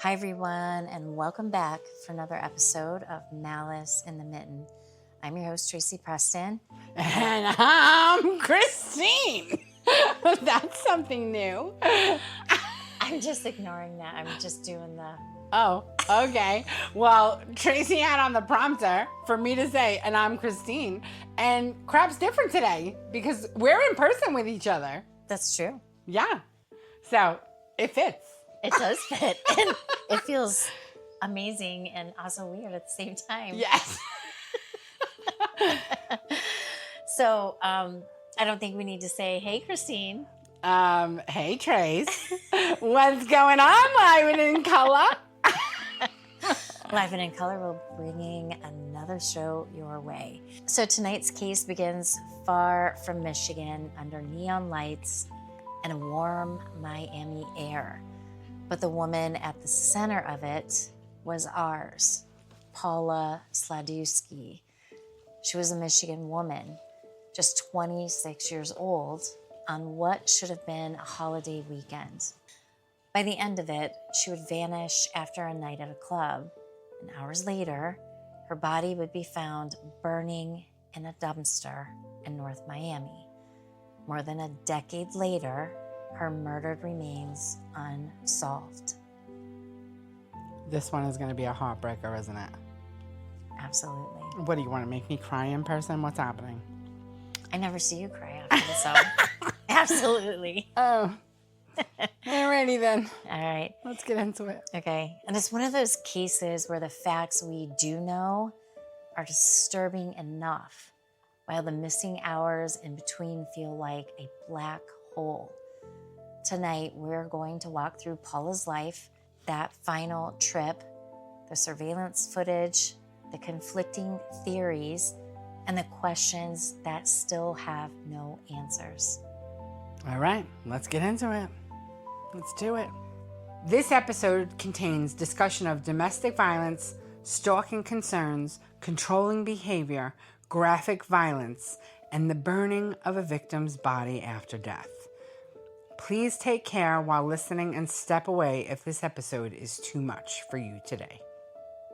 Hi, everyone, and welcome back for another episode of Malice in the Mitten. I'm your host, Tracy Preston. And I'm Christine. That's something new. I'm just ignoring that. I'm just doing the... Oh, okay. Well, Tracy had on the prompter for me to say, and I'm Christine. And crap's different today because we're in person with each other. That's true. Yeah. So it fits. It does fit. And it feels amazing and also weird at the same time. Yes. So I don't think we need to say, hey, Christine. Hey, Trace. What's going on, Live and in Color? Live and in Color will be bringing another show your way. So tonight's case begins far from Michigan under neon lights and a warm Miami air. But the woman at the center of it was ours, Paula Sladewski. She was a Michigan woman, just 26 years old, on what should have been a holiday weekend. By the end of it, she would vanish after a night at a club, and hours later, her body would be found burning in a dumpster in North Miami. More than a decade later, her murdered remains unsolved. This one is going to be a heartbreaker, isn't it? Absolutely. What do you want to make me cry in person? What's happening? I never see you cry often, so absolutely. Oh. Alrighty then. All right. Let's get into it. Okay. And it's one of those cases where the facts we do know are disturbing enough, while the missing hours in between feel like a black hole. Tonight, we're going to walk through Paula's life, that final trip, the surveillance footage, the conflicting theories, and the questions that still have no answers. All right, let's get into it. Let's do it. This episode contains discussion of domestic violence, stalking concerns, controlling behavior, graphic violence, and the burning of a victim's body after death. Please take care while listening and step away if this episode is too much for you today.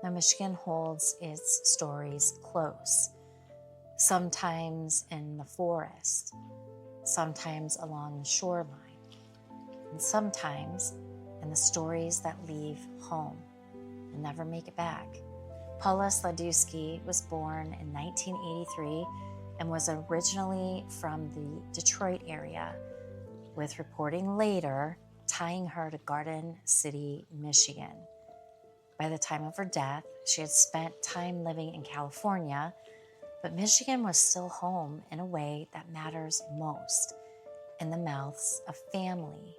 Now, Michigan holds its stories close, sometimes in the forest, sometimes along the shoreline, and sometimes in the stories that leave home and never make it back. Paula Sladewski was born in 1983 and was originally from the Detroit area, with reporting later tying her to Garden City, Michigan. By the time of her death, she had spent time living in California, but Michigan was still home in a way that matters most, in the mouths of family,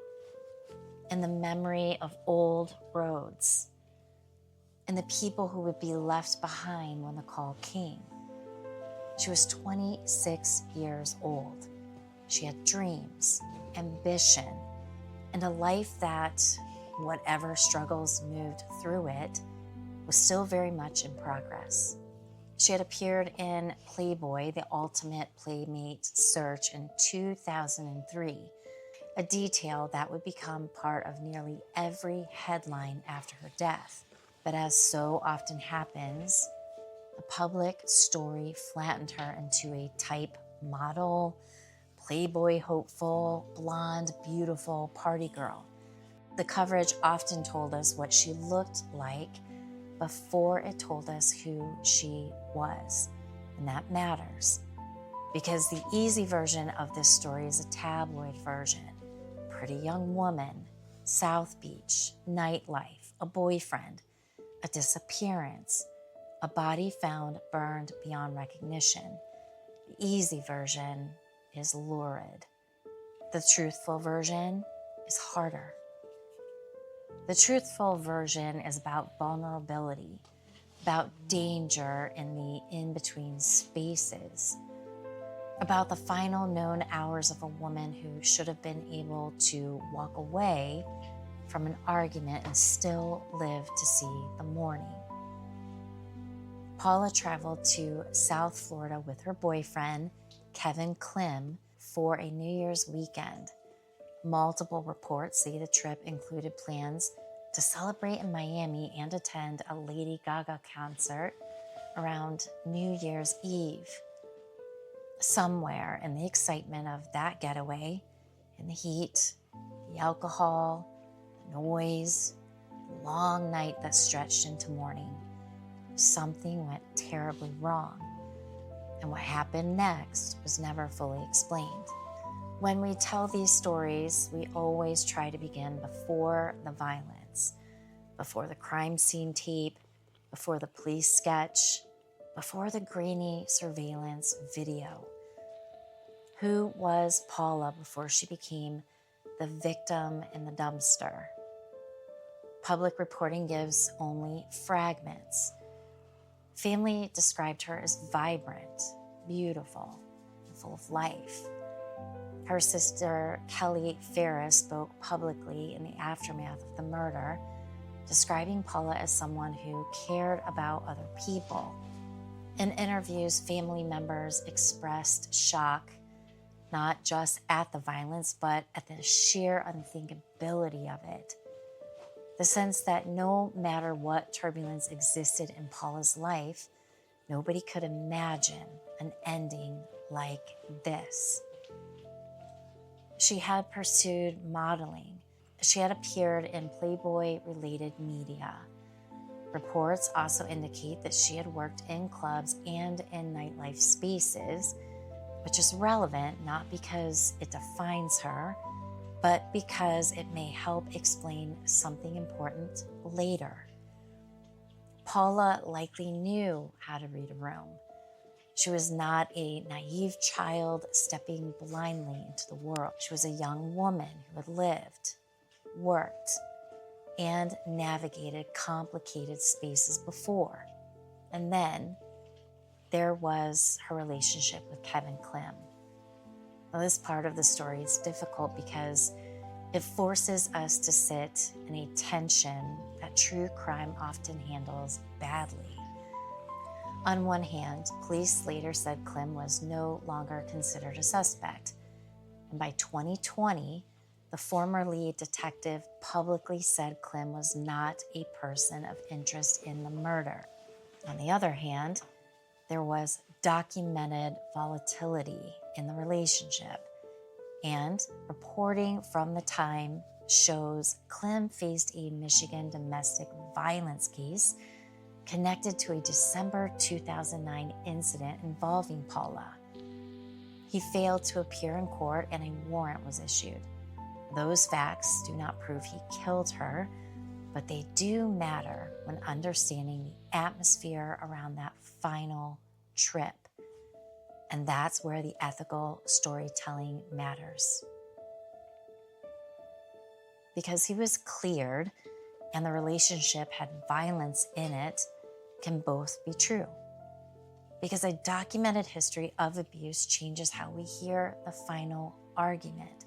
in the memory of old roads, in the people who would be left behind when the call came. She was 26 years old. She had dreams, ambition, and a life that, whatever struggles moved through it, was still very much in progress. She had appeared in Playboy, the ultimate playmate search, in 2003, a detail that would become part of nearly every headline after her death. But as so often happens, the public story flattened her into a type model, Playboy hopeful, blonde, beautiful party girl. The coverage often told us what she looked like before it told us who she was. And that matters, because the easy version of this story is a tabloid version. Pretty young woman, South Beach, nightlife, a boyfriend, a disappearance, a body found burned beyond recognition. The easy version is lurid. The truthful version is harder. The truthful version is about vulnerability, about danger in the in-between spaces, about the final known hours of a woman who should have been able to walk away from an argument and still live to see the morning. Paula traveled to South Florida with her boyfriend, Kevin Klym, for a New Year's weekend. Multiple reports say the trip included plans to celebrate in Miami and attend a Lady Gaga concert around New Year's Eve. Somewhere in the excitement of that getaway, in the heat, the alcohol, the noise, the long night that stretched into morning, something went terribly wrong. And what happened next was never fully explained. When we tell these stories, we always try to begin before the violence, before the crime scene tape, before the police sketch, before the grainy surveillance video. Who was Paula before she became the victim in the dumpster? Public reporting gives only fragments. Family described her as vibrant, beautiful, and full of life. Her sister, Kelly Ferris, spoke publicly in the aftermath of the murder, describing Paula as someone who cared about other people. In interviews, family members expressed shock, not just at the violence, but at the sheer unthinkability of it. The sense that no matter what turbulence existed in Paula's life, nobody could imagine an ending like this. She had pursued modeling. She had appeared in Playboy-related media. Reports also indicate that she had worked in clubs and in nightlife spaces, which is relevant not because it defines her, but because it may help explain something important later. Paula likely knew how to read a room. She was not a naive child stepping blindly into the world. She was a young woman who had lived, worked, and navigated complicated spaces before. And then there was her relationship with Kevin Klym. Now, this part of the story is difficult because it forces us to sit in a tension that true crime often handles badly. On one hand, police later said Klym was no longer considered a suspect. And by 2020, the former lead detective publicly said Klym was not a person of interest in the murder. On the other hand, there was documented volatility in the relationship. And reporting from the time shows Klym faced a Michigan domestic violence case connected to a December 2009 incident involving Paula. He failed to appear in court and a warrant was issued. Those facts do not prove he killed her, but they do matter when understanding the atmosphere around that final trip. And that's where the ethical storytelling matters. Because he was cleared and the relationship had violence in it can both be true. Because a documented history of abuse changes how we hear the final argument.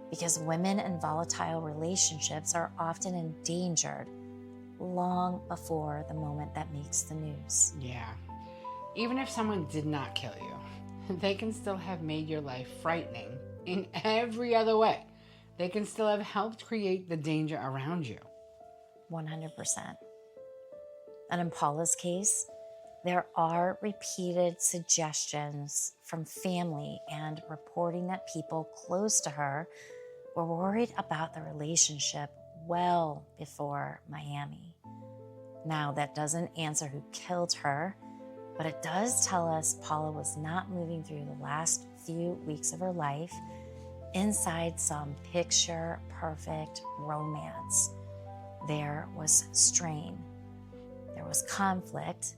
Because women in volatile relationships are often endangered long before the moment that makes the news. Yeah. Even if someone did not kill you, they can still have made your life frightening in every other way. They can still have helped create the danger around you. 100%. And in Paula's case, there are repeated suggestions from family and reporting that people close to her were worried about the relationship well before Miami. Now, that doesn't answer who killed her, but it does tell us Paula was not moving through the last few weeks of her life inside some picture-perfect romance. There was strain, there was conflict,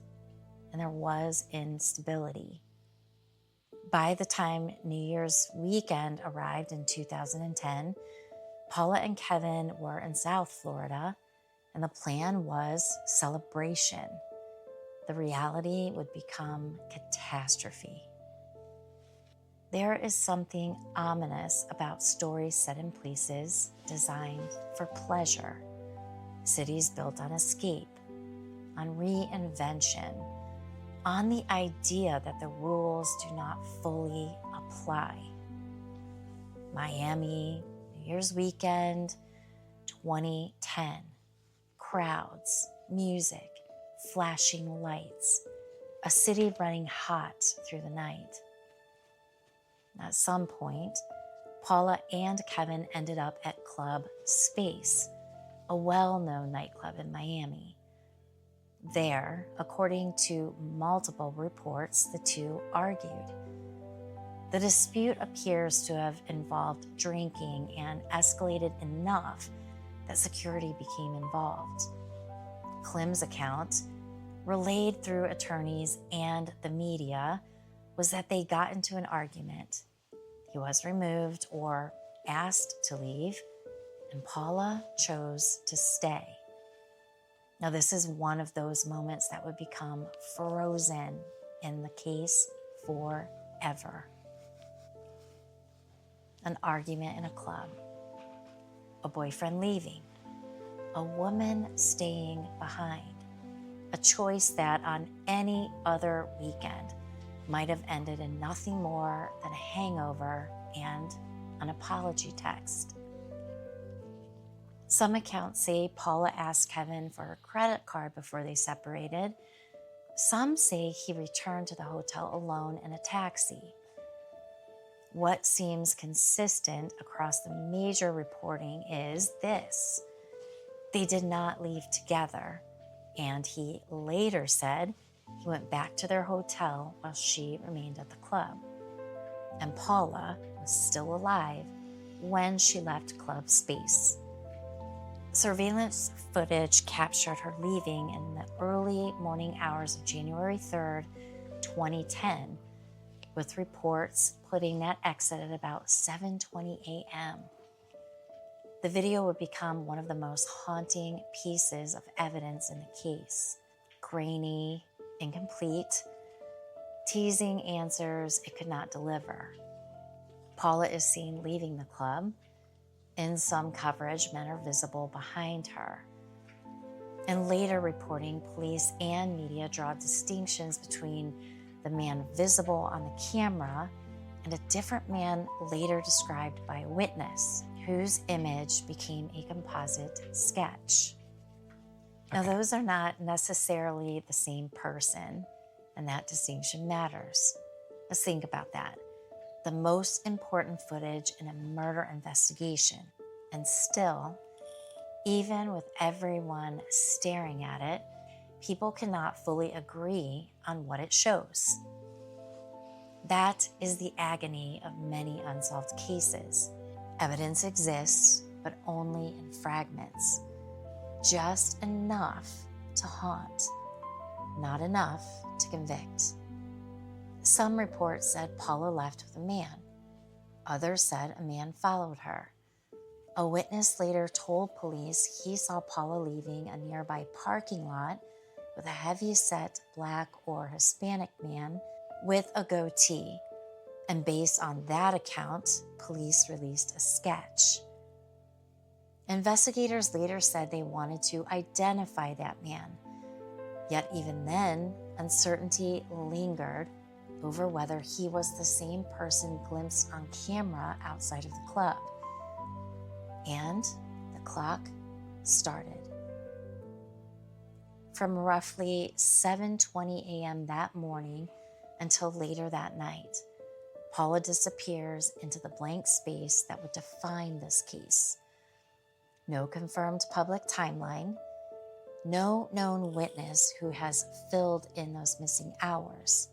and there was instability. By the time New Year's weekend arrived in 2010, Paula and Kevin were in South Florida, and the plan was celebration. The reality would become catastrophe. There is something ominous about stories set in places designed for pleasure, cities built on escape, on reinvention, on the idea that the rules do not fully apply. Miami, New Year's weekend, 2010. crowds, music, flashing lights, a city running hot through the night. At some point, Paula and Kevin ended up at Club Space, a well-known nightclub in Miami. There, according to multiple reports, the two argued. The dispute appears to have involved drinking and escalated enough that security became involved. Klym's account, relayed through attorneys and the media, was that they got into an argument. He was removed or asked to leave, and Paula chose to stay. Now, this is one of those moments that would become frozen in the case forever. An argument in a club, a boyfriend leaving, a woman staying behind, a choice that on any other weekend might have ended in nothing more than a hangover and an apology text. Some accounts say Paula asked Kevin for her credit card before they separated. Some say he returned to the hotel alone in a taxi. What seems consistent across the major reporting is this: they did not leave together, and he later said he went back to their hotel while she remained at the club. And Paula was still alive when she left Club Space. Surveillance footage captured her leaving in the early morning hours of January 3rd, 2010, with reports putting that exit at about 7:20 a.m. The video would become one of the most haunting pieces of evidence in the case. Grainy, incomplete, teasing answers it could not deliver. Paula is seen leaving the club. In some coverage, men are visible behind her. In later reporting, police and media draw distinctions between the man visible on the camera and a different man later described by a witness, whose image became a composite sketch. Now, those are not necessarily the same person, and that distinction matters. Let's think about that. The most important footage in a murder investigation, and still, even with everyone staring at it, people cannot fully agree on what it shows. That is the agony of many unsolved cases. Evidence exists, but only in fragments. Just enough to haunt, not enough to convict. Some reports said Paula left with a man. Others said a man followed her. A witness later told police he saw Paula leaving a nearby parking lot with a heavy-set Black or Hispanic man with a goatee. And based on that account, police released a sketch. Investigators later said they wanted to identify that man. Yet even then, uncertainty lingered over whether he was the same person glimpsed on camera outside of the club. And the clock started. From roughly 7:20 a.m. that morning until later that night, Paula disappears into the blank space that would define this case. No confirmed public timeline, no known witness who has filled in those missing hours,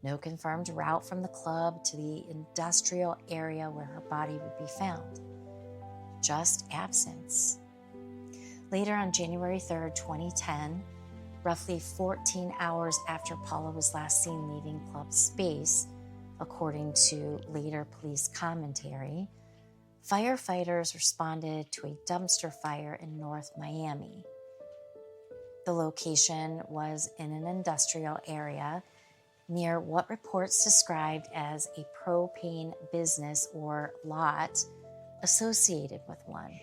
no confirmed route from the club to the industrial area where her body would be found, just absence. Later on January 3rd, 2010, roughly 14 hours after Paula was last seen leaving Club Space, according to later police commentary, firefighters responded to a dumpster fire in North Miami. The location was in an industrial area near what reports described as a propane business or lot associated with one.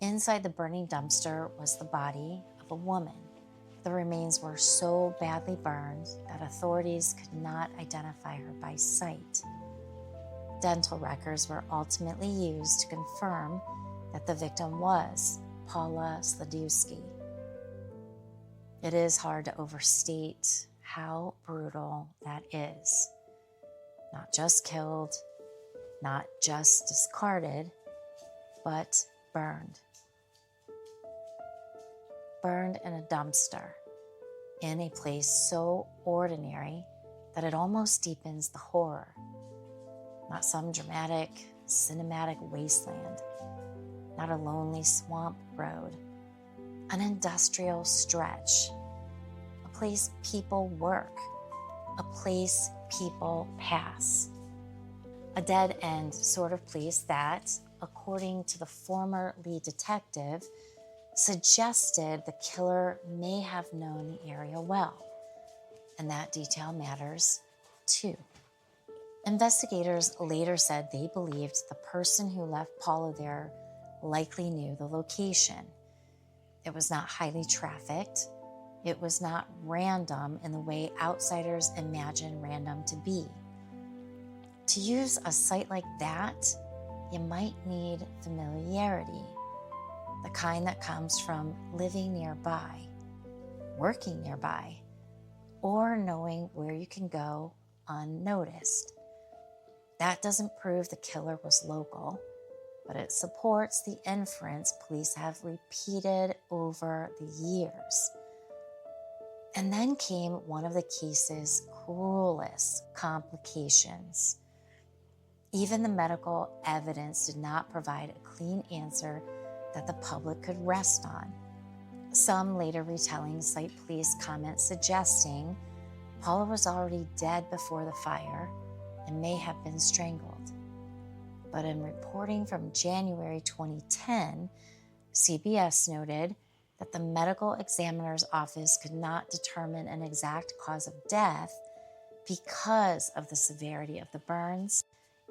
Inside the burning dumpster was the body of a woman. The remains were so badly burned that authorities could not identify her by sight. Dental records were ultimately used to confirm that the victim was Paula Sladewski. It is hard to overstate how brutal that is. Not just killed, not just discarded, but burned. Burned in a dumpster, in a place so ordinary that it almost deepens the horror. Not some dramatic, cinematic wasteland, not a lonely swamp road, an industrial stretch, a place people work, a place people pass, a dead-end sort of place that, according to the former lead detective, suggested the killer may have known the area well, and that detail matters too. Investigators later said they believed the person who left Paula there likely knew the location. It was not highly trafficked. It was not random in the way outsiders imagine random to be. To use a site like that, you might need familiarity, the kind that comes from living nearby, working nearby, or knowing where you can go unnoticed. That doesn't prove the killer was local, but it supports the inference police have repeated over the years. And then came one of the case's cruelest complications. Even the medical evidence did not provide a clean answer that the public could rest on. Some later retellings cite police comments suggesting Paula was already dead before the fire and may have been strangled. But in reporting from January 2010, CBS noted that the medical examiner's office could not determine an exact cause of death because of the severity of the burns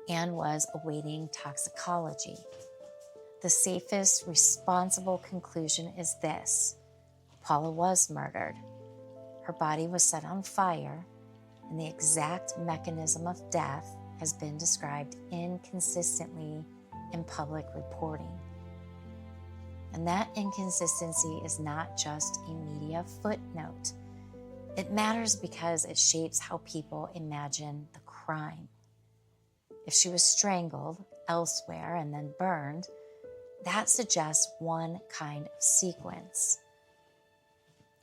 and was awaiting toxicology. The safest, responsible conclusion is this: Paula was murdered. Her body was set on fire, and the exact mechanism of death has been described inconsistently in public reporting. And that inconsistency is not just a media footnote. It matters because it shapes how people imagine the crime. If she was strangled elsewhere and then burned, that suggests one kind of sequence.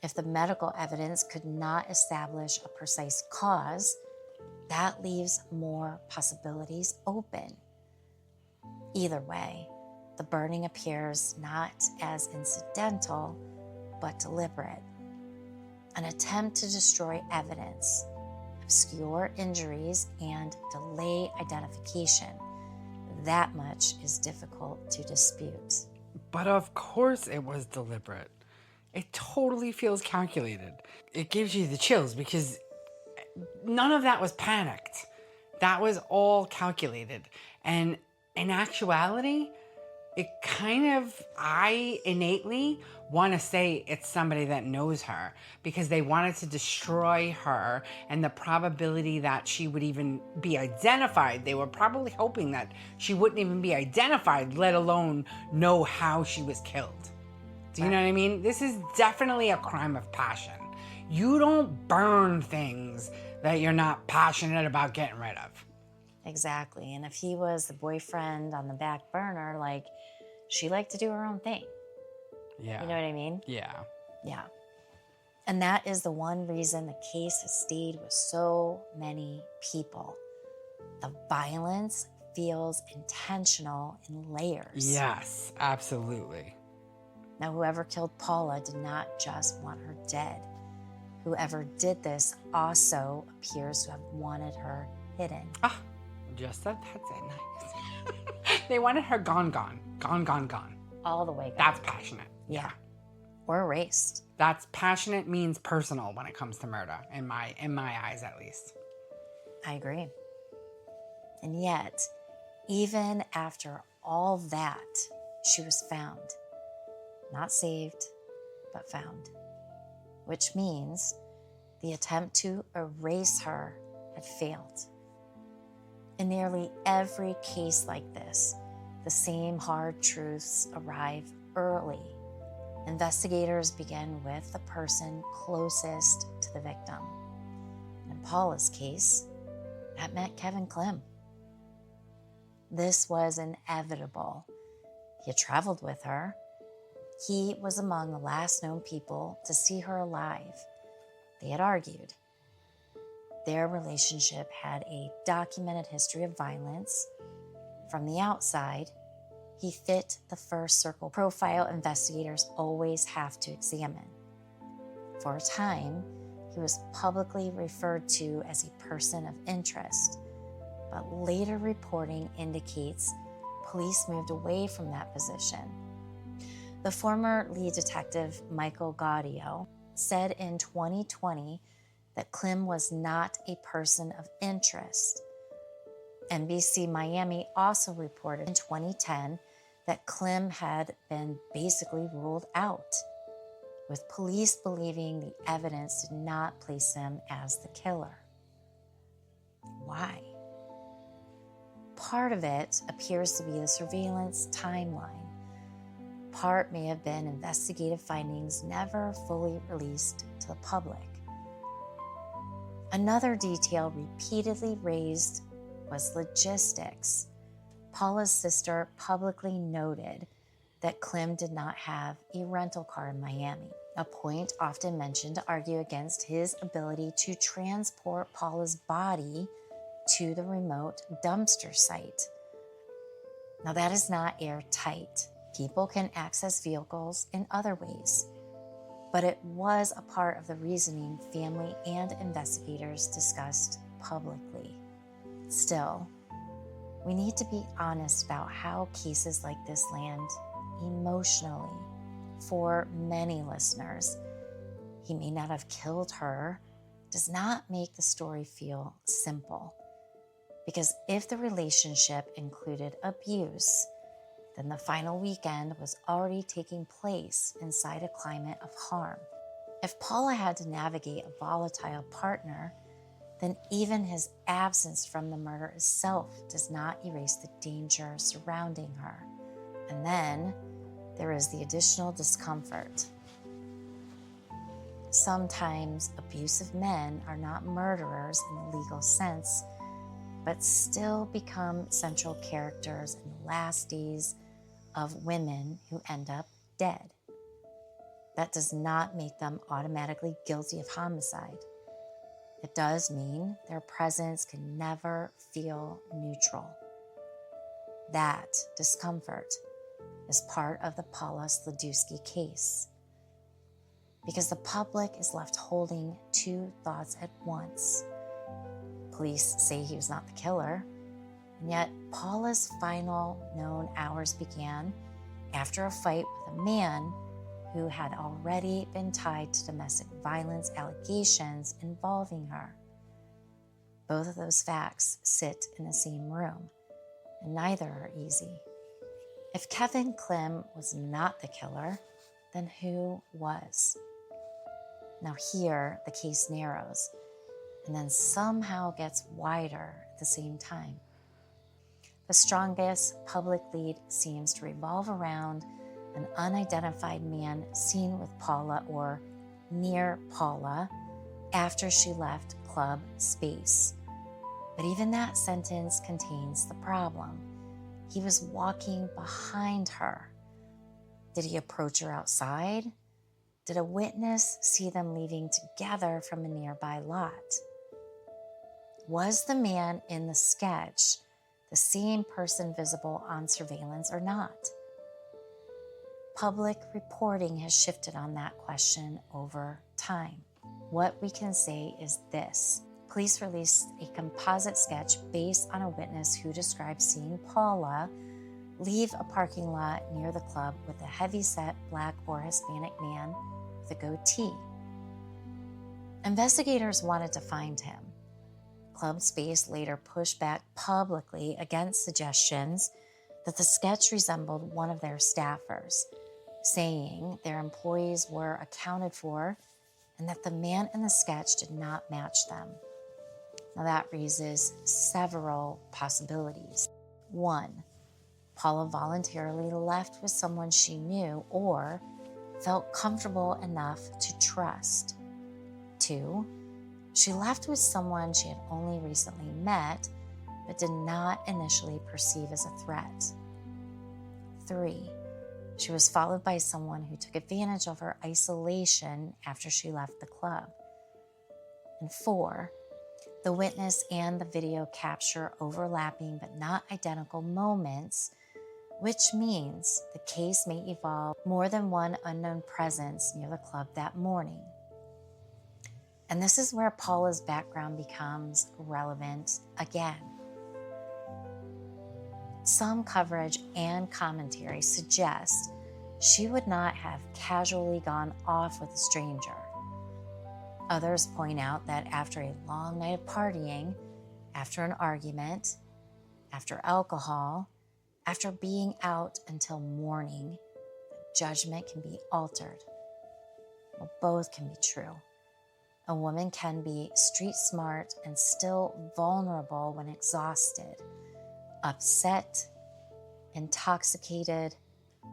If the medical evidence could not establish a precise cause, that leaves more possibilities open. Either way, the burning appears not as incidental, but deliberate. An attempt to destroy evidence, obscure injuries, and delay identification. That much is difficult to dispute. But of course it was deliberate. It totally feels calculated. It gives you the chills because none of that was panicked. That was all calculated. And in actuality, I innately want to say it's somebody that knows her because they wanted to destroy her, and the probability that she would even be identified, they were probably hoping that she wouldn't even be identified, let alone know how she was killed. Do you know what I mean? This is definitely a crime of passion. You don't burn things that you're not passionate about getting rid of. Exactly. And if he was the boyfriend on the back burner, like, she liked to do her own thing. Yeah. You know what I mean? Yeah. Yeah. And that is the one reason the case has stayed with so many people. The violence feels intentional in layers. Yes, absolutely. Now, whoever killed Paula did not just want her dead. Whoever did this also appears to have wanted her hidden. Ah, just that's it. Nice. They wanted her gone. All the way gone. That's passionate. Yeah. Or erased. That's passionate means personal when it comes to murder, in my eyes at least. I agree. And yet, even after all that, she was found. Not saved, but found. Which means the attempt to erase her had failed. In nearly every case like this, the same hard truths arrive early Investigators begin with the person closest to the victim. In Paula's case, that meant Kevin Klym. This was inevitable. He had traveled with her. He was among the last known people to see her alive. They had argued. Their relationship had a documented history of violence. From the outside, he fit the first circle profile investigators always have to examine. For a time, he was publicly referred to as a person of interest, but later reporting indicates police moved away from that position. The former lead detective, Michael Gaudio, said in 2020 that Klym was not a person of interest. NBC Miami also reported in 2010 that Klym had been basically ruled out, with police believing the evidence did not place him as the killer. Why? Part of it appears to be the surveillance timeline. Part may have been investigative findings never fully released to the public. Another detail repeatedly raised was logistics. Paula's sister publicly noted that Klym did not have a rental car in Miami, a point often mentioned to argue against his ability to transport Paula's body to the remote dumpster site. Now, that is not airtight. People can access vehicles in other ways, but it was a part of the reasoning family and investigators discussed publicly. Still, we need to be honest about how cases like this land emotionally. For many listeners, he may not have killed her does not make the story feel simple. Because if the relationship included abuse, then the final weekend was already taking place inside a climate of harm. If Paula had to navigate a volatile partner, then even his absence from the murder itself does not erase the danger surrounding her. And then there is the additional discomfort. Sometimes abusive men are not murderers in the legal sense, but still become central characters in the last days of women who end up dead. That does not make them automatically guilty of homicide. It does mean their presence can never feel neutral. That discomfort is part of the Paula Sladewski case. Because the public is left holding two thoughts at once. Police say he was not the killer, and yet Paula's final known hours began after a fight with a man who had already been tied to domestic violence allegations involving her. Both of those facts sit in the same room, and neither are easy. If Kevin Klym was not the killer, then who was? Now here, the case narrows, and then somehow gets wider at the same time. The strongest public lead seems to revolve around an unidentified man seen with Paula or near Paula after she left club space. But even that sentence contains the problem. He was walking behind her. Did he approach her outside? Did a witness see them leaving together from a nearby lot? Was the man in the sketch the same person visible on surveillance or not? Public reporting has shifted on that question over time. What we can say is this. Police released a composite sketch based on a witness who described seeing Paula leave a parking lot near the club with a heavy-set black or Hispanic man with a goatee. Investigators wanted to find him. Club Space later pushed back publicly against suggestions that the sketch resembled one of their staffers, saying their employees were accounted for and that the man in the sketch did not match them. Now that raises several possibilities. 1, Paula voluntarily left with someone she knew or felt comfortable enough to trust. 2, she left with someone she had only recently met but did not initially perceive as a threat. 3, she was followed by someone who took advantage of her isolation after she left the club. And 4, the witness and the video capture overlapping but not identical moments, which means the case may involve more than one unknown presence near the club that morning. And this is where Paula's background becomes relevant again. Some coverage and commentary suggest she would not have casually gone off with a stranger. Others point out that after a long night of partying, after an argument, after alcohol, after being out until morning, judgment can be altered. Well, both can be true. A woman can be street smart and still vulnerable when exhausted, upset, intoxicated,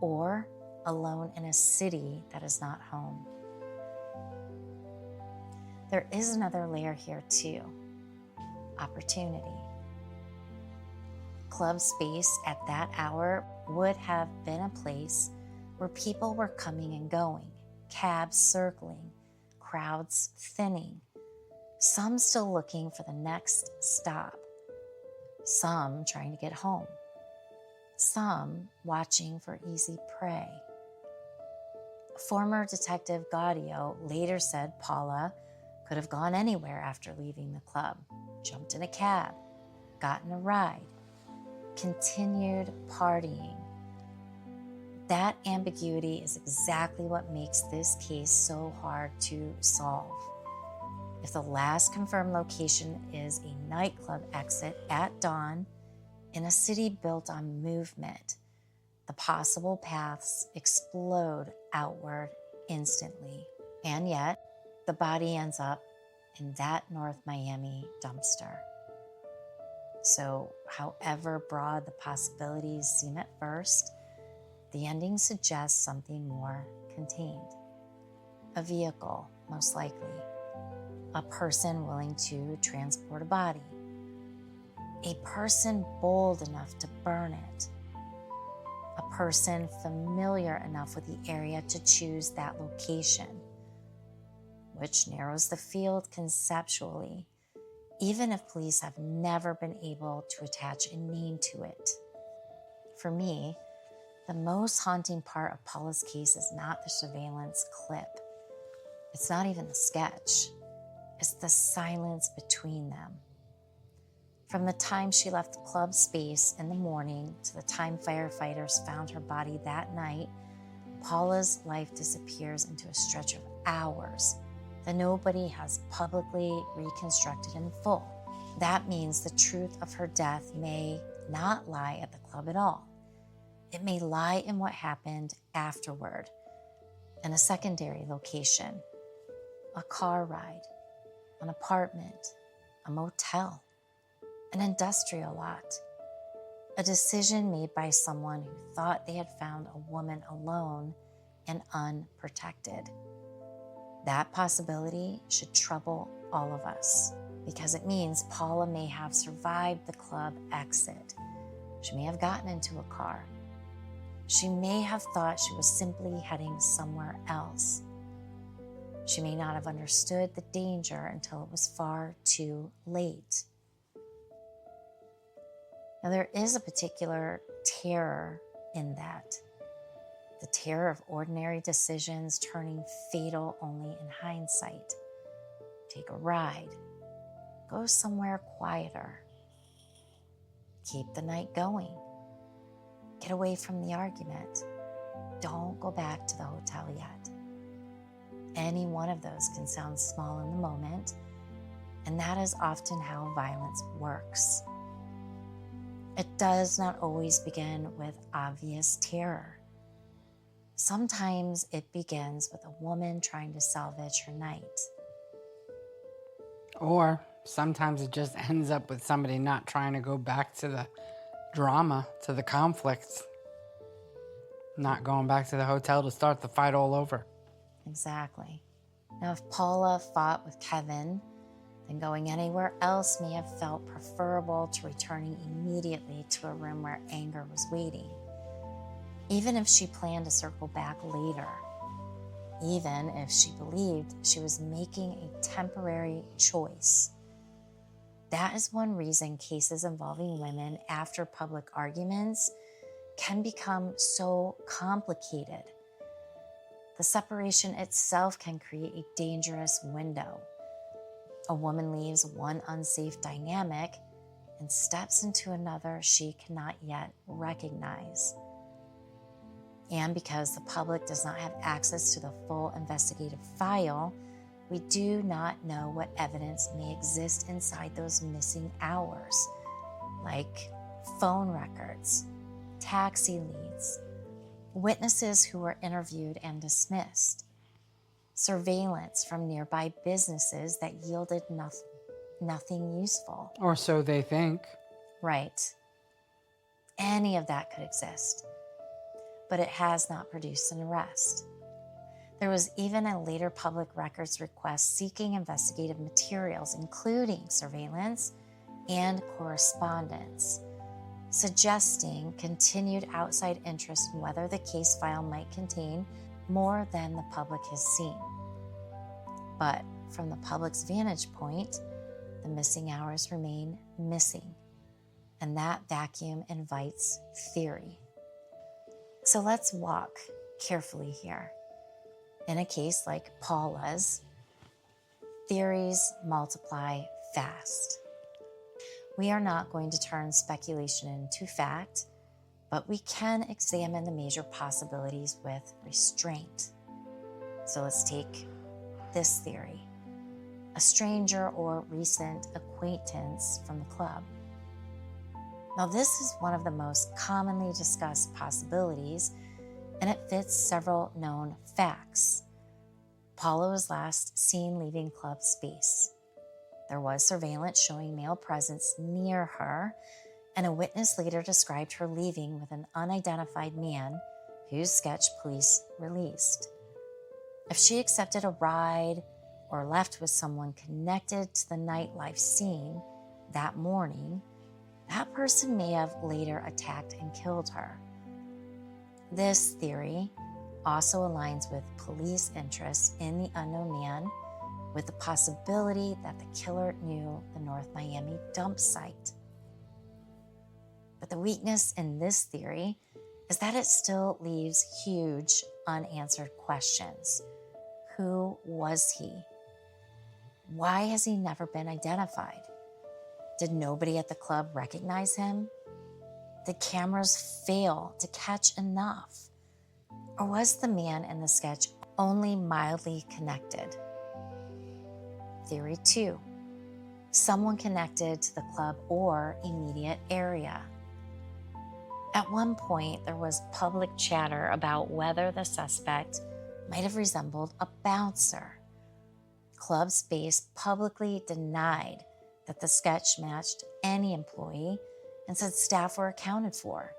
or alone in a city that is not home. There is another layer here too: opportunity. Club space at that hour would have been a place where people were coming and going, cabs circling, crowds thinning, some still looking for the next stop, some trying to get home, some watching for easy prey. Former Detective Gaudio later said Paula could have gone anywhere after leaving the club, jumped in a cab, gotten a ride, continued partying. That ambiguity is exactly what makes this case so hard to solve. If the last confirmed location is a nightclub exit at dawn in a city built on movement, the possible paths explode outward instantly. And yet, the body ends up in that North Miami dumpster. So, however broad the possibilities seem at first, the ending suggests something more contained. A vehicle, most likely. A person willing to transport a body. A person bold enough to burn it. A person familiar enough with the area to choose that location, which narrows the field conceptually, even if police have never been able to attach a name to it. For me, the most haunting part of Paula's case is not the surveillance clip. It's not even the sketch. It's the silence between them. From the time she left the club space in the morning to the time firefighters found her body that night, Paula's life disappears into a stretch of hours that nobody has publicly reconstructed in full. That means the truth of her death may not lie at the club at all. It may lie in what happened afterward, in a secondary location, a car ride, an apartment, a motel, an industrial lot, a decision made by someone who thought they had found a woman alone and unprotected. That possibility should trouble all of us because it means Paula may have survived the club exit. She may have gotten into a car. She may have thought she was simply heading somewhere else. She may not have understood the danger until it was far too late. Now, there is a particular terror in that. The terror of ordinary decisions turning fatal only in hindsight. Take a ride. Go somewhere quieter. Keep the night going. Get away from the argument. Don't go back to the hotel yet. Any one of those can sound small in the moment, and that is often how violence works. It does not always begin with obvious terror. Sometimes it begins with a woman trying to salvage her night. Or sometimes it just ends up with somebody not trying to go back to the drama, to the conflicts. Not going back to the hotel to start the fight all over. Exactly. Now, if Paula fought with Kevin, then going anywhere else may have felt preferable to returning immediately to a room where anger was waiting. Even if she planned to circle back later, even if she believed she was making a temporary choice. That is one reason cases involving women after public arguments can become so complicated. The separation itself can create a dangerous window. A woman leaves one unsafe dynamic and steps into another she cannot yet recognize. And because the public does not have access to the full investigative file, we do not know what evidence may exist inside those missing hours, like phone records, taxi leads, witnesses who were interviewed and dismissed, surveillance from nearby businesses that yielded nothing useful. Or so they think. Right. Any of that could exist, but it has not produced an arrest. There was even a later public records request seeking investigative materials, including surveillance and correspondence, suggesting continued outside interest in whether the case file might contain more than the public has seen. But from the public's vantage point, the missing hours remain missing, and that vacuum invites theory. So let's walk carefully here. In a case like Paula's, theories multiply fast. We are not going to turn speculation into fact, but we can examine the major possibilities with restraint. So let's take this theory. A stranger or recent acquaintance from the club. Now, this is one of the most commonly discussed possibilities, and it fits several known facts. Paula was last seen leaving club space. There was surveillance showing male presence near her, and a witness later described her leaving with an unidentified man whose sketch police released. If she accepted a ride or left with someone connected to the nightlife scene that morning, that person may have later attacked and killed her. This theory also aligns with police interest in the unknown man, with the possibility that the killer knew the North Miami dump site. But the weakness in this theory is that it still leaves huge unanswered questions. Who was he? Why has he never been identified? Did nobody at the club recognize him? Did cameras fail to catch enough? Or was the man in the sketch only mildly connected? Theory 2. Someone connected to the club or immediate area. At one point, there was public chatter about whether the suspect might have resembled a bouncer. Club Space publicly denied that the sketch matched any employee and said staff were accounted for.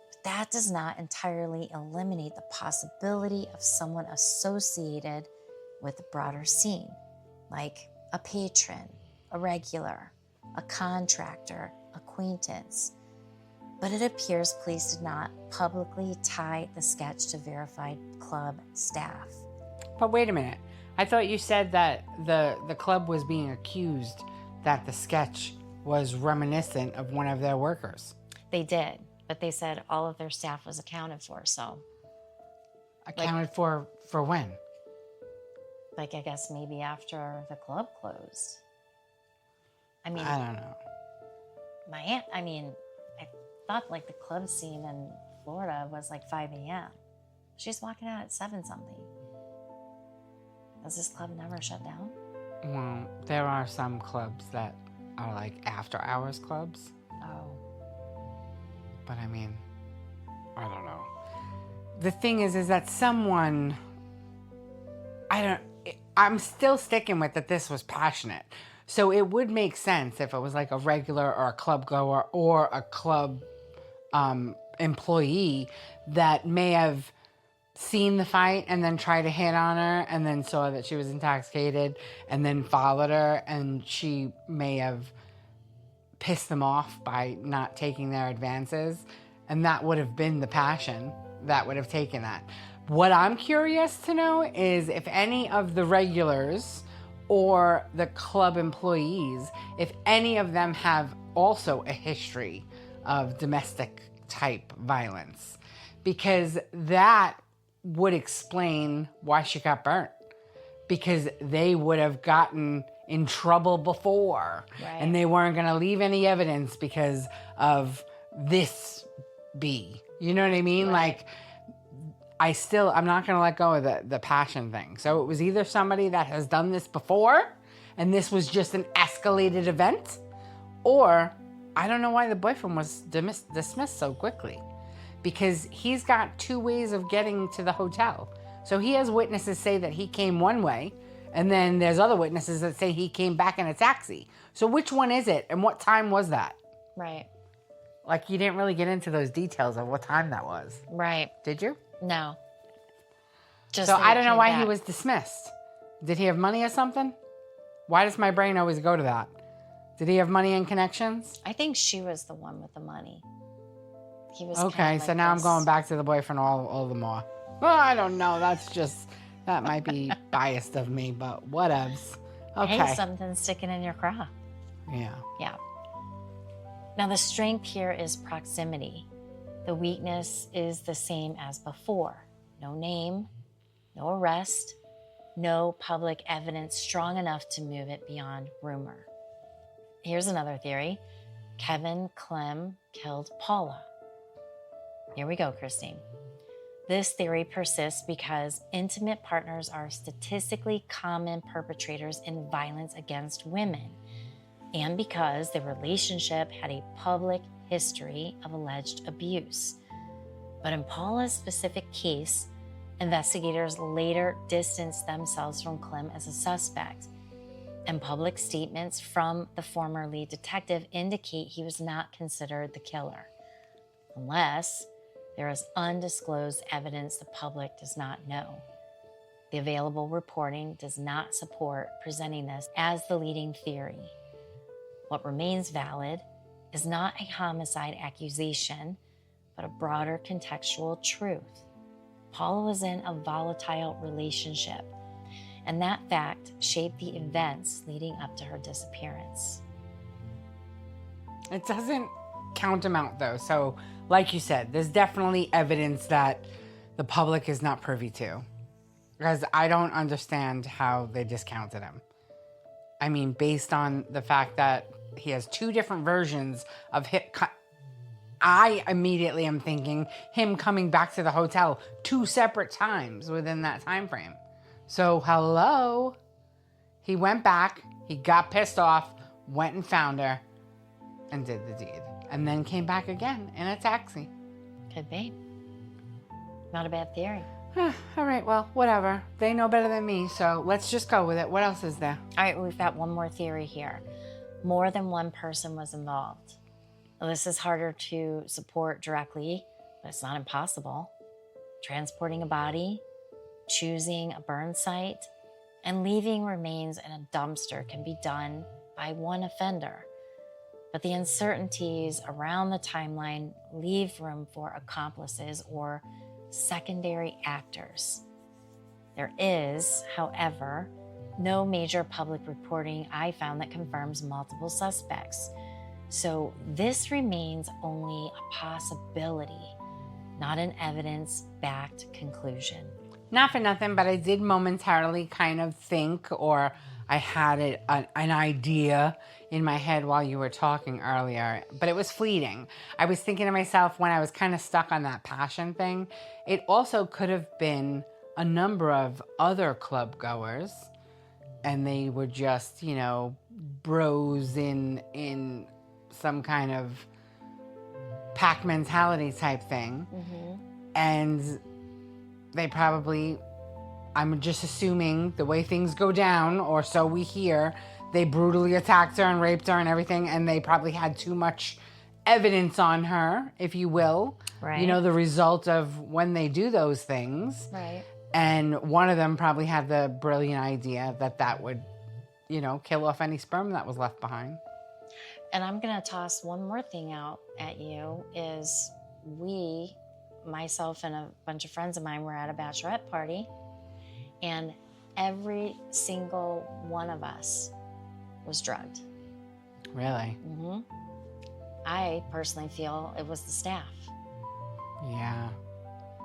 But that does not entirely eliminate the possibility of someone associated with the broader scene, like a patron, a regular, a contractor, acquaintance. But it appears police did not publicly tie the sketch to verified club staff. But wait a minute. I thought you said that the club was being accused that the sketch was reminiscent of one of their workers. They did, but they said all of their staff was accounted for, so. Accounted for when? Like, I guess maybe after the club closed. I mean, I don't know. my aunt, I thought like the club scene in Florida was like 5 a.m. She's walking out at 7 something. Does this club never shut down? Well, there are some clubs that are like after hours clubs. Oh. But I mean, I don't know. The thing is that someone, I'm still sticking with that this was passionate. So it would make sense if it was like a regular or a club goer or a club employee that may have seen the fight and then tried to hit on her and then saw that she was intoxicated and then followed her, and she may have pissed them off by not taking their advances, and that would have been the passion that would have taken that. What I'm curious to know is if any of the regulars or the club employees, if any of them have also a history of domestic type violence, because that would explain why she got burnt, because they would have gotten in trouble before, right, and they weren't going to leave any evidence because of this you know what I mean? Right. Like, I'm not going to let go of the passion thing. So it was either somebody that has done this before and this was just an escalated event, or I don't know why the boyfriend was dismissed so quickly, because he's got 2 ways of getting to the hotel. So he has witnesses say that he came one way, and then there's other witnesses that say he came back in a taxi. So which one is it, and what time was that? Right. Like, you didn't really get into those details of what time that was. Right. Did you? No. Just so I don't know why back. he was dismissed. Did he have money or something? Why does my brain always go to that? Did he have money and connections? I think she was the one with the money. He was okay. So now I'm going back to the boyfriend all the more. Well, I don't know. That might be biased of me, but whatevs. Okay. Hey, something's sticking in your craw. Yeah. Yeah. Now the strength here is proximity. The weakness is the same as before. No name, no arrest, no public evidence strong enough to move it beyond rumor. Here's another theory. Kevin Klym killed Paula. Here we go, Christine. This theory persists because intimate partners are statistically common perpetrators in violence against women, and because the relationship had a public history of alleged abuse. But in Paula's specific case, investigators later distanced themselves from Klym as a suspect, and public statements from the former lead detective indicate he was not considered the killer, unless there is undisclosed evidence the public does not know. The available reporting does not support presenting this as the leading theory. What remains valid is not a homicide accusation, but a broader contextual truth. Paula was in a volatile relationship, and that fact shaped the events leading up to her disappearance. It doesn't count him out, though. So, like you said, there's definitely evidence that the public is not privy to, because I don't understand how they discounted him. I mean, based on the fact that he has 2 different versions of I immediately am thinking him coming back to the hotel 2 separate times within that time frame. So, hello. He went back, he got pissed off, went and found her, and did the deed. And then came back again in a taxi. Could be. Not a bad theory. All right, well, whatever. They know better than me, so let's just go with it. What else is there? All right, we've got one more theory here. More than one person was involved. Well, this is harder to support directly, but it's not impossible. Transporting a body, choosing a burn site, and leaving remains in a dumpster can be done by one offender. But the uncertainties around the timeline leave room for accomplices or secondary actors. There is, however, no major public reporting I found that confirms multiple suspects. So this remains only a possibility, not an evidence-backed conclusion. Not for nothing, but I did momentarily kind of think, or I had an idea in my head while you were talking earlier, but it was fleeting. I was thinking to myself when I was kind of stuck on that passion thing, it also could have been a number of other club goers, and they were just, you know, bros in some kind of pack mentality type thing. Mm-hmm. And they probably, I'm just assuming the way things go down, or so we hear, they brutally attacked her and raped her and everything, and they probably had too much evidence on her, if you will. Right. You know, the result of when they do those things. Right. And one of them probably had the brilliant idea that would, you know, kill off any sperm that was left behind. And I'm going to toss one more thing out at you is myself and a bunch of friends of mine were at a bachelorette party, and every single one of us was drugged. Really? Mm-hmm. I personally feel it was the staff. Yeah.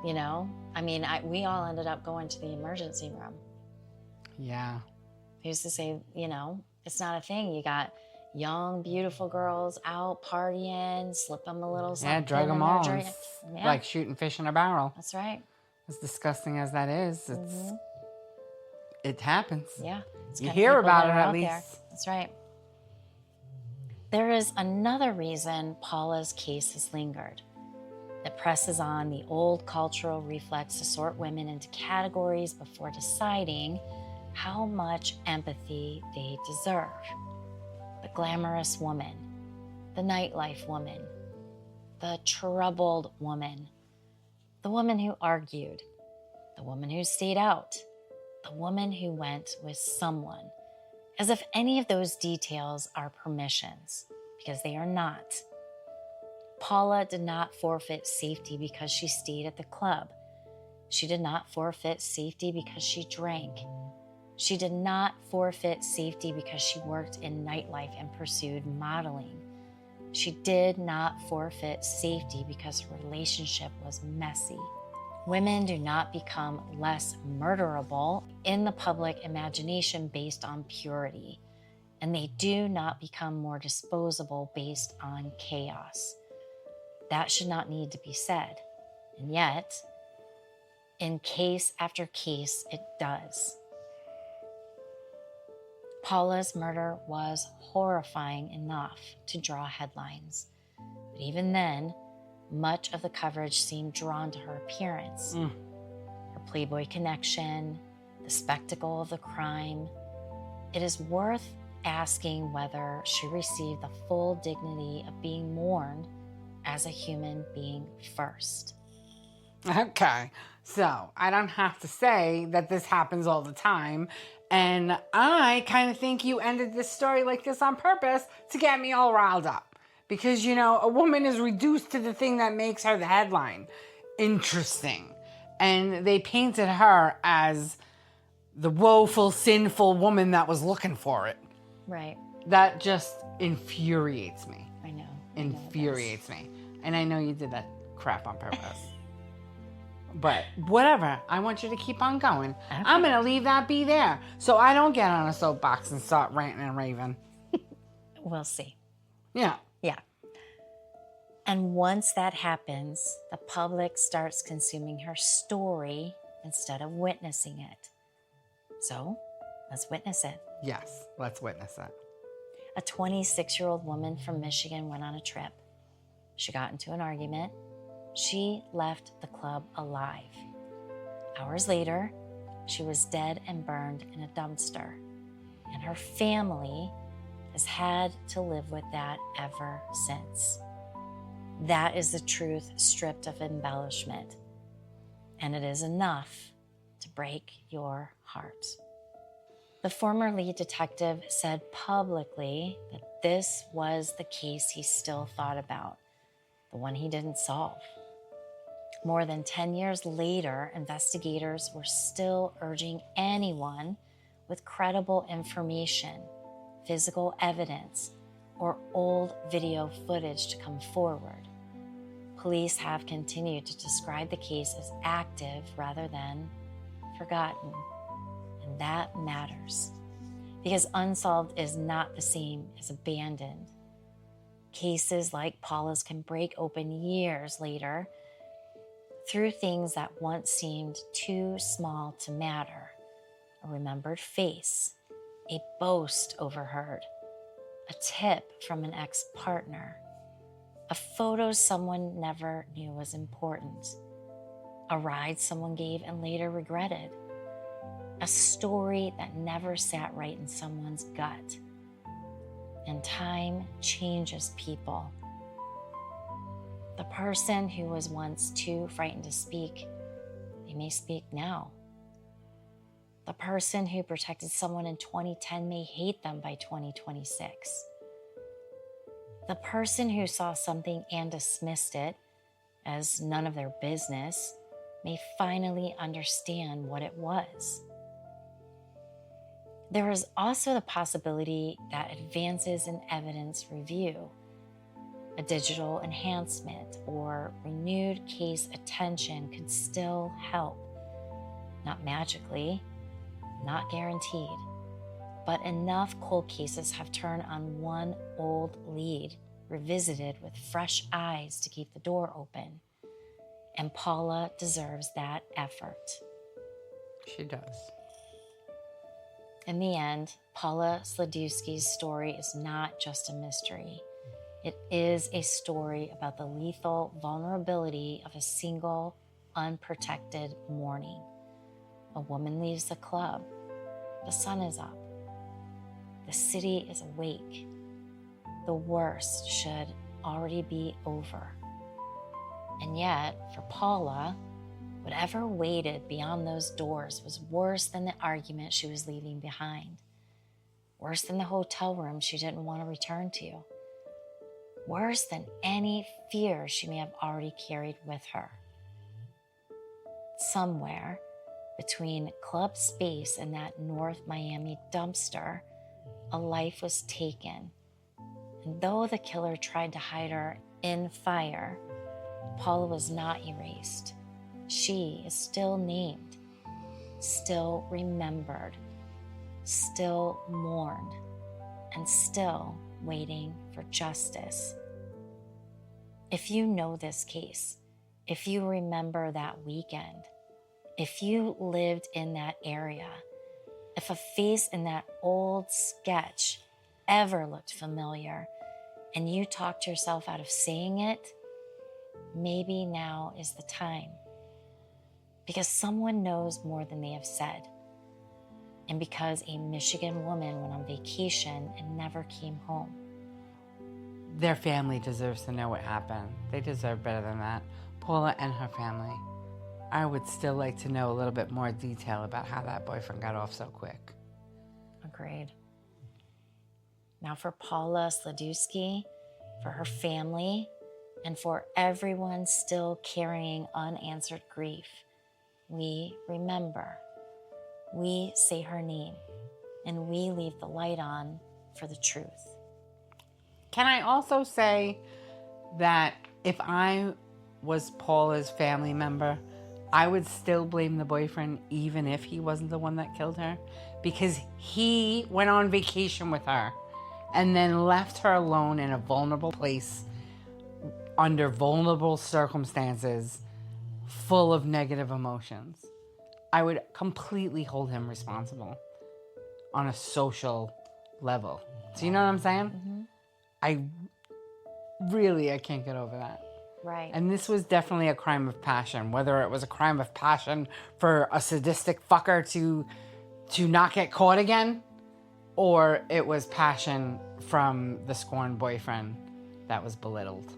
You know, I mean, we all ended up going to the emergency room. Yeah. I used to say, you know, it's not a thing. You got young, beautiful girls out partying, slip them a little something. Yeah, drug them all. Yeah. Like shooting fish in a barrel. That's right. As disgusting as that is, it happens. Yeah. You hear about it at least. There. That's right. There is another reason Paula's case has lingered. It presses on the old cultural reflex to sort women into categories before deciding how much empathy they deserve. The glamorous woman, the nightlife woman, the troubled woman, the woman who argued, the woman who stayed out, the woman who went with someone, as if any of those details are permissions, because they are not. Paula did not forfeit safety because she stayed at the club. She did not forfeit safety because she drank. She did not forfeit safety because she worked in nightlife and pursued modeling. She did not forfeit safety because her relationship was messy. Women do not become less murderable in the public imagination based on purity, and they do not become more disposable based on chaos. That should not need to be said, and yet, in case after case, it does. Paula's murder was horrifying enough to draw headlines, but even then, much of the coverage seemed drawn to her appearance, her Playboy connection, the spectacle of the crime. It is worth asking whether she received the full dignity of being mourned as a human being first. Okay, so I don't have to say that this happens all the time. And I kind of think you ended this story like this on purpose to get me all riled up. Because, you know, a woman is reduced to the thing that makes her the headline. Interesting. And they painted her as the woeful, sinful woman that was looking for it. Right. That just infuriates me. I know. Infuriates me. And I know you did that crap on purpose. But whatever. I want you to keep on going. Okay. I'm going to leave that be there so I don't get on a soapbox and start ranting and raving. We'll see. Yeah. Yeah. And once that happens, the public starts consuming her story instead of witnessing it. So let's witness it. Yes, let's witness it. A 26-year-old woman from Michigan went on a trip. She got into an argument. She left the club alive. Hours later, she was dead and burned in a dumpster. And her family has had to live with that ever since. That is the truth stripped of embellishment. And it is enough to break your heart. The former lead detective said publicly that this was the case he still thought about, the one he didn't solve. More than 10 years later, investigators were still urging anyone with credible information, physical evidence, or old video footage to come forward. Police have continued to describe the case as active rather than forgotten. And that matters, because unsolved is not the same as abandoned. Cases like Paula's can break open years later through things that once seemed too small to matter. A remembered face, a boast overheard, a tip from an ex-partner, a photo someone never knew was important, a ride someone gave and later regretted, a story that never sat right in someone's gut. And time changes people. The person who was once too frightened to speak, they may speak now. The person who protected someone in 2010 may hate them by 2026. The person who saw something and dismissed it as none of their business may finally understand what it was. There is also the possibility that advances in evidence review, a digital enhancement, or renewed case attention could still help. Not magically, not guaranteed, but enough cold cases have turned on one old lead, revisited with fresh eyes to keep the door open. And Paula deserves that effort. She does. In the end, Paula Sladewski's story is not just a mystery. It is a story about the lethal vulnerability of a single, unprotected morning. A woman leaves the club. The sun is up. The city is awake. The worst should already be over. And yet, for Paula, whatever waited beyond those doors was worse than the argument she was leaving behind. Worse than the hotel room she didn't want to return to. Worse than any fear she may have already carried with her. Somewhere between club space and that North Miami dumpster, a life was taken. And though the killer tried to hide her in fire, Paula was not erased. She is still named, still remembered, still mourned, and still waiting for justice. If you know this case, if you remember that weekend, if you lived in that area, if a face in that old sketch ever looked familiar and you talked yourself out of saying it, maybe now is the time. Because someone knows more than they have said. And because a Michigan woman went on vacation and never came home. Their family deserves to know what happened. They deserve better than that. Paula and her family. I would still like to know a little bit more detail about how that boyfriend got off so quick. Agreed. Now for Paula Sladewski, for her family, and for everyone still carrying unanswered grief, we remember. We say her name, and we leave the light on for the truth. Can I also say that if I was Paula's family member, I would still blame the boyfriend even if he wasn't the one that killed her, because he went on vacation with her and then left her alone in a vulnerable place under vulnerable circumstances full of negative emotions. I would completely hold him responsible on a social level. Do you know what I'm saying? Mm-hmm. I can't get over that. Right. And this was definitely a crime of passion. Whether it was a crime of passion for a sadistic fucker to not get caught again, or it was passion from the scorned boyfriend that was belittled.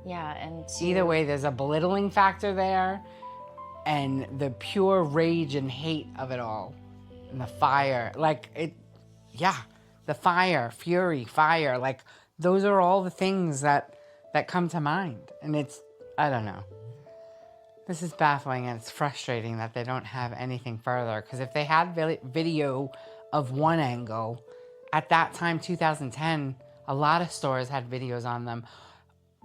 Yeah, and either way, there's a belittling factor there, and the pure rage and hate of it all, and the fire, the fire, fury, fire, like those are all the things that come to mind. And I don't know. This is baffling, and it's frustrating that they don't have anything further, because if they had video of one angle, at that time, 2010, a lot of stores had videos on them.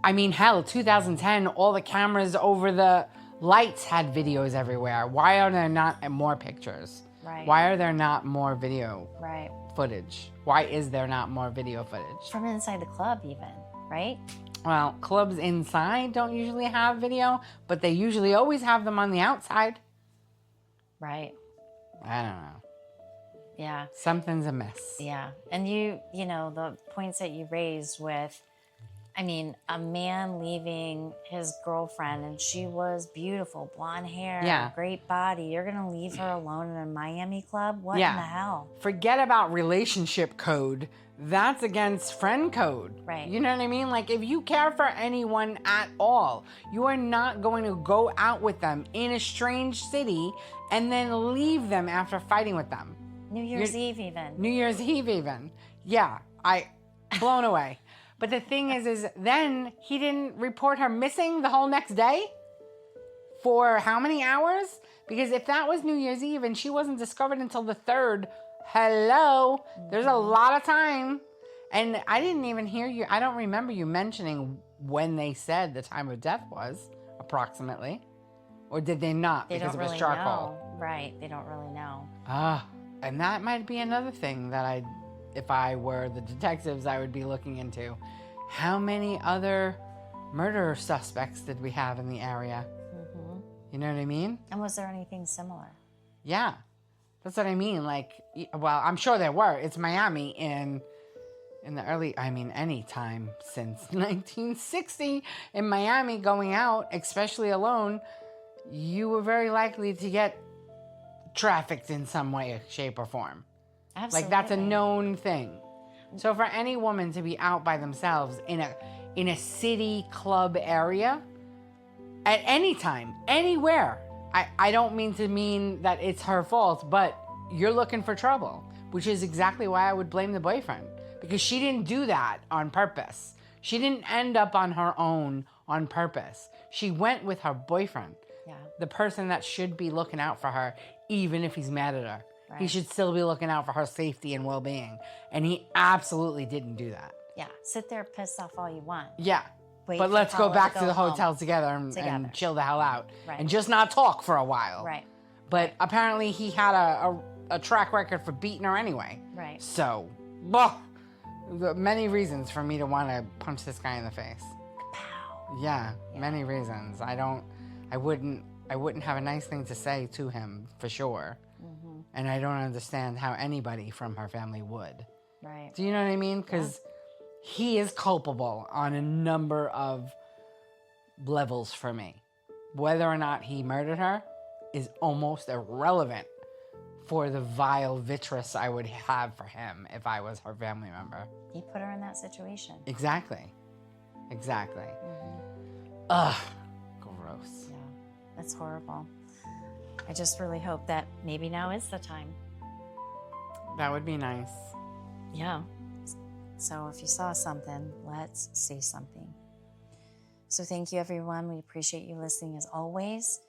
I mean, hell, 2010, all the cameras over the lights had videos everywhere. Why are there not more pictures? Right. Why are there not more video right. footage? Why is there not more video footage? From inside the club even, right? Well, clubs inside don't usually have video, but they usually always have them on the outside. Right. I don't know. Yeah. Something's amiss. Yeah. And you know, the points that you raised with I mean, a man leaving his girlfriend, and she was beautiful, blonde hair, great body. You're going to leave her alone in a Miami club? What in the hell? Forget about relationship code. That's against friend code. Right. You know what I mean? Like, if you care for anyone at all, you are not going to go out with them in a strange city and then leave them after fighting with them. New Year's Eve even. Yeah, blown away. But the thing is then he didn't report her missing the whole next day? For how many hours? Because if that was New Year's Eve and she wasn't discovered until the 3rd, hello, there's a lot of time. And I didn't even hear you. I don't remember you mentioning when they said the time of death was, approximately. Or did they not? They because don't it was really charcoal. know. Right, they don't really know. And that might be another thing that if I were the detectives, I would be looking into. How many other murder suspects did we have in the area? Mm-hmm. You know what I mean? And was there anything similar? Yeah, that's what I mean. Like, well, I'm sure there were. It's Miami in the early, any time since 1960 in Miami going out, especially alone, you were very likely to get trafficked in some way, shape, or form. Absolutely. Like, that's a known thing. So for any woman to be out by themselves in a city club area at any time, anywhere, I don't mean that it's her fault, but you're looking for trouble, which is exactly why I would blame the boyfriend, because she didn't do that on purpose. She didn't end up on her own on purpose. She went with her boyfriend, the person that should be looking out for her, even if he's mad at her. Right. He should still be looking out for her safety and well-being. And he absolutely didn't do that. Yeah. Sit there pissed off all you want. Yeah. But let's go back to the hotel together and chill the hell out. Right. And just not talk for a while. Right. But apparently he had a track record for beating her anyway. Right. So, many reasons for me to want to punch this guy in the face. Pow. Yeah, many reasons. I wouldn't have a nice thing to say to him, for sure. Mm-hmm. And I don't understand how anybody from her family would. Right. Do you know what I mean? Because he is culpable on a number of levels for me. Whether or not he murdered her is almost irrelevant for the vile vitriol I would have for him if I was her family member. He put her in that situation. Exactly. Mm-hmm. Ugh. Gross. Yeah, that's horrible. I just really hope that maybe now is the time. That would be nice. Yeah. So if you saw something, let's see something. So thank you, everyone. We appreciate you listening as always.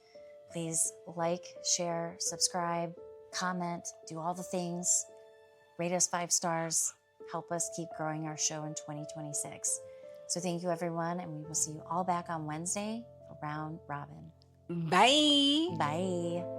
Please like, share, subscribe, comment, do all the things. Rate us 5 stars. Help us keep growing our show in 2026. So thank you, everyone, and we will see you all back on Wednesday for Round Robin. Bye. Bye.